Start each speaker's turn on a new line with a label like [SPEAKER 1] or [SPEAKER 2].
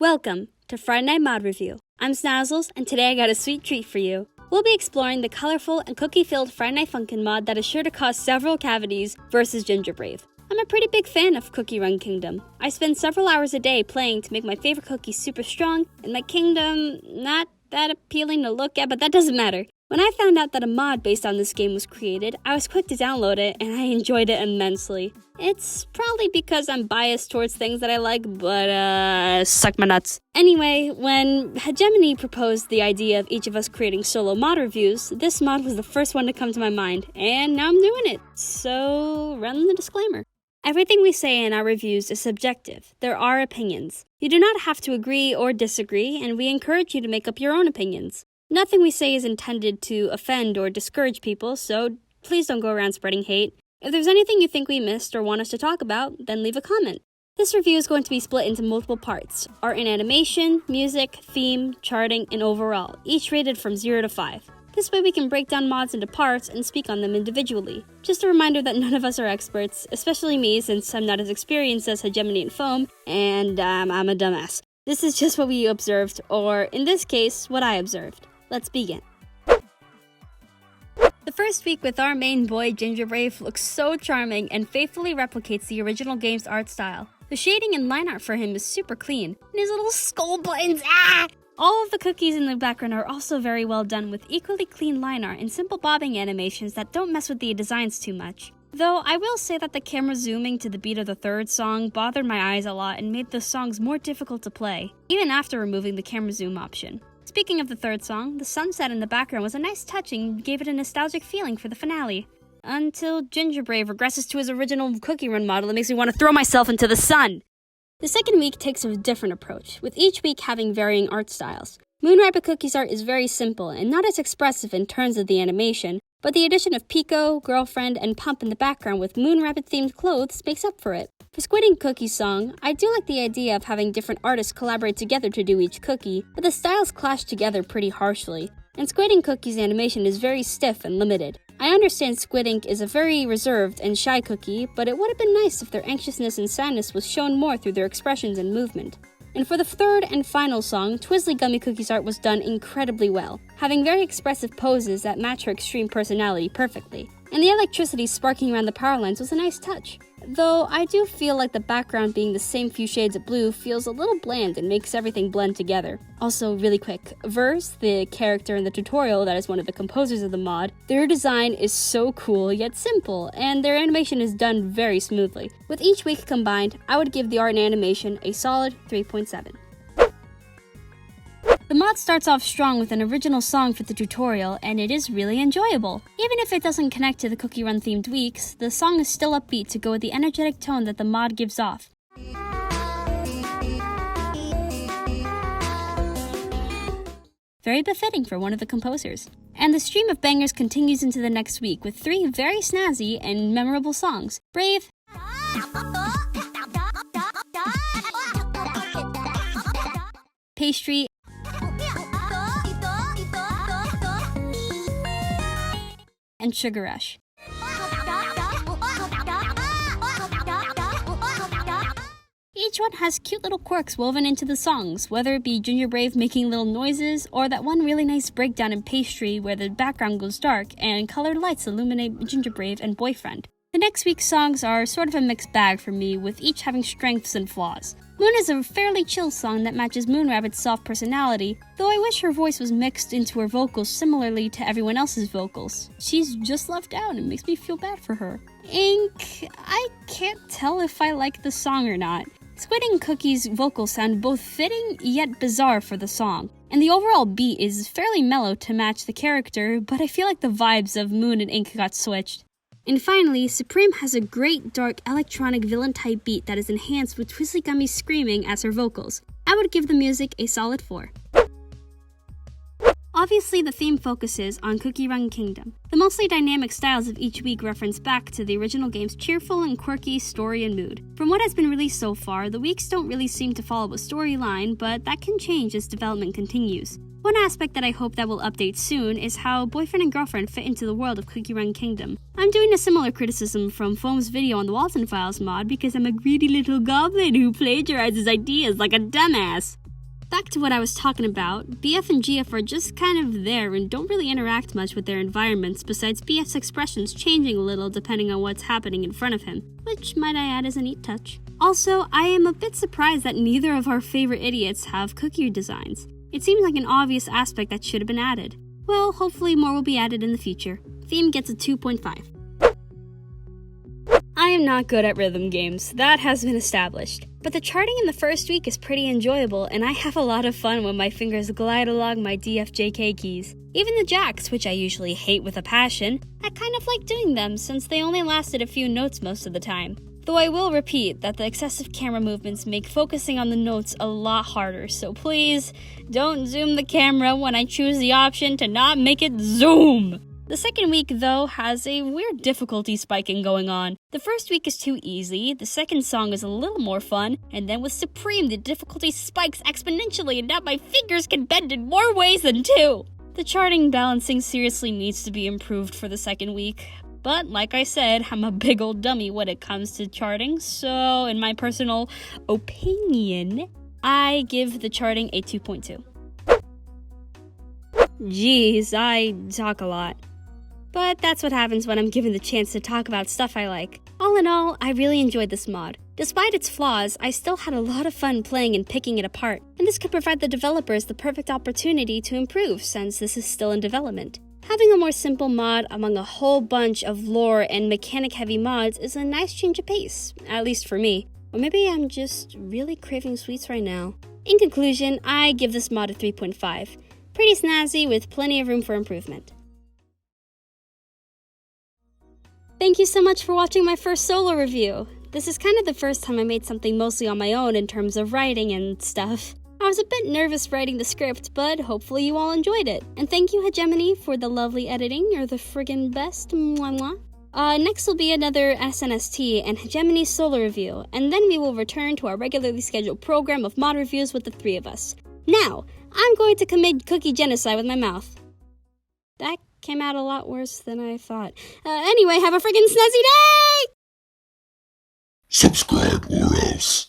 [SPEAKER 1] Welcome to Friday Night Mod Review. I'm Snazzles, and today I got a sweet treat for you. We'll be exploring the colorful and cookie-filled Friday Night Funkin' mod that is sure to cause several cavities versus Gingerbrave. I'm a pretty big fan of Cookie Run Kingdom. I spend several hours a day playing to make my favorite cookies super strong, and my kingdom not that appealing to look at, but that doesn't matter. When I found out that a mod based on this game was created, I was quick to download it, and I enjoyed it immensely. It's probably because I'm biased towards things that I like, but suck my nuts. Anyway, when Hegemony proposed the idea of each of us creating solo mod reviews, this mod was the first one to come to my mind, and now I'm doing it. So, run the disclaimer. Everything we say in our reviews is subjective. There are opinions. You do not have to agree or disagree, and we encourage you to make up your own opinions. Nothing we say is intended to offend or discourage people, so please don't go around spreading hate. If there's anything you think we missed or want us to talk about, then leave a comment. This review is going to be split into multiple parts: art and animation, music, theme, charting, and overall, each rated from 0 to 5. This way we can break down mods into parts and speak on them individually. Just a reminder that none of us are experts, especially me since I'm not as experienced as Hegemony and Foam, and I'm a dumbass. This is just what we observed, or in this case, what I observed. Let's begin. The first week with our main boy, Gingerbrave, looks so charming and faithfully replicates the original game's art style. The shading and line art for him is super clean, and his little skull buttons, All of the cookies in the background are also very well done with equally clean line art and simple bobbing animations that don't mess with the designs too much. Though I will say that the camera zooming to the beat of the third song bothered my eyes a lot and made the songs more difficult to play, even after removing the camera zoom option. Speaking of the third song, the sunset in the background was a nice touch and gave it a nostalgic feeling for the finale. Until Gingerbrave regresses to his original Cookie Run model and makes me want to throw myself into the sun. The second week takes a different approach, with each week having varying art styles. Moon Rabbit Cookie's art is very simple and not as expressive in terms of the animation, but the addition of Pico, Girlfriend, and Pump in the background with Moon Rabbit-themed clothes makes up for it. For Squid and Cookie's song, I do like the idea of having different artists collaborate together to do each cookie, but the styles clash together pretty harshly, and Squid and Cookie's animation is very stiff and limited. I understand Squid Ink is a very reserved and shy cookie, but it would have been nice if their anxiousness and sadness was shown more through their expressions and movement. And for the third and final song, Twizzly Gummy Cookie's art was done incredibly well, having very expressive poses that match her extreme personality perfectly. And the electricity sparking around the power lines was a nice touch. Though I do feel like the background being the same few shades of blue feels a little bland and makes everything blend together. Also, really quick, Verse, the character in the tutorial that is one of the composers of the mod, their design is so cool yet simple, and their animation is done very smoothly. With each week combined, I would give the art and animation a solid 3.7. The mod starts off strong with an original song for the tutorial, and it is really enjoyable. Even if it doesn't connect to the Cookie Run themed weeks, the song is still upbeat to go with the energetic tone that the mod gives off. Very befitting for one of the composers. And the stream of bangers continues into the next week with 3 very snazzy and memorable songs: Brave, Pastry, and Sugar Rush. Each one has cute little quirks woven into the songs, whether it be Gingerbrave making little noises, or that one really nice breakdown in Pastry where the background goes dark and colored lights illuminate Gingerbrave and Boyfriend. The next week's songs are sort of a mixed bag for me, with each having strengths and flaws. Moon is a fairly chill song that matches Moon Rabbit's soft personality, though I wish her voice was mixed into her vocals similarly to everyone else's vocals. She's just left out and makes me feel bad for her. Ink, I can't tell if I like the song or not. Squid and Cookie's vocals sound both fitting yet bizarre for the song, and the overall beat is fairly mellow to match the character, but I feel like the vibes of Moon and Ink got switched. And finally, Supreme has a great dark electronic villain-type beat that is enhanced with Twizzly Gummy screaming as her vocals. I would give the music a solid 4. Obviously, the theme focuses on Cookie Run Kingdom. The mostly dynamic styles of each week reference back to the original game's cheerful and quirky story and mood. From what has been released so far, the weeks don't really seem to follow a storyline, but that can change as development continues. One aspect that I hope that will update soon is how Boyfriend and Girlfriend fit into the world of Cookie Run Kingdom. I'm doing a similar criticism from Foam's video on the Walton Files mod because I'm a greedy little goblin who plagiarizes ideas like a dumbass. Back to what I was talking about, BF and GF are just kind of there and don't really interact much with their environments besides BF's expressions changing a little depending on what's happening in front of him, which might I add is a neat touch. Also, I am a bit surprised that neither of our favorite idiots have cookie designs. It seems like an obvious aspect that should have been added. Well, hopefully more will be added in the future. Theme gets a 2.5. I am not good at rhythm games, that has been established. But the charting in the first week is pretty enjoyable, and I have a lot of fun when my fingers glide along my DFJK keys. Even the jacks, which I usually hate with a passion, I kind of like doing them since they only lasted a few notes most of the time. Though I will repeat that the excessive camera movements make focusing on the notes a lot harder, so please, don't zoom the camera when I choose the option to not make it zoom! The second week, though, has a weird difficulty spiking going on. The first week is too easy, the second song is a little more fun, and then with Supreme, the difficulty spikes exponentially and now my fingers can bend in more ways than two! The charting balancing seriously needs to be improved for the second week. But, like I said, I'm a big old dummy when it comes to charting, so in my personal opinion, I give the charting a 2.2. Jeez, I talk a lot. But that's what happens when I'm given the chance to talk about stuff I like. All in all, I really enjoyed this mod. Despite its flaws, I still had a lot of fun playing and picking it apart, and this could provide the developers the perfect opportunity to improve since this is still in development. Having a more simple mod among a whole bunch of lore and mechanic-heavy mods is a nice change of pace, at least for me. Or maybe I'm just really craving sweets right now. In conclusion, I give this mod a 3.5. Pretty snazzy with plenty of room for improvement. Thank you so much for watching my first solo review. This is kind of the first time I made something mostly on my own in terms of writing and stuff. I was a bit nervous writing the script, but hopefully you all enjoyed it. And thank you, Hegemony, for the lovely editing. You're the friggin' best. Mwah mwah. Next will be another SNST and Hegemony solo review, and then we will return to our regularly scheduled program of mod reviews with the three of us. Now, I'm going to commit cookie genocide with my mouth. That came out a lot worse than I thought. Anyway, have a friggin' snazzy day!
[SPEAKER 2] Subscribe or else.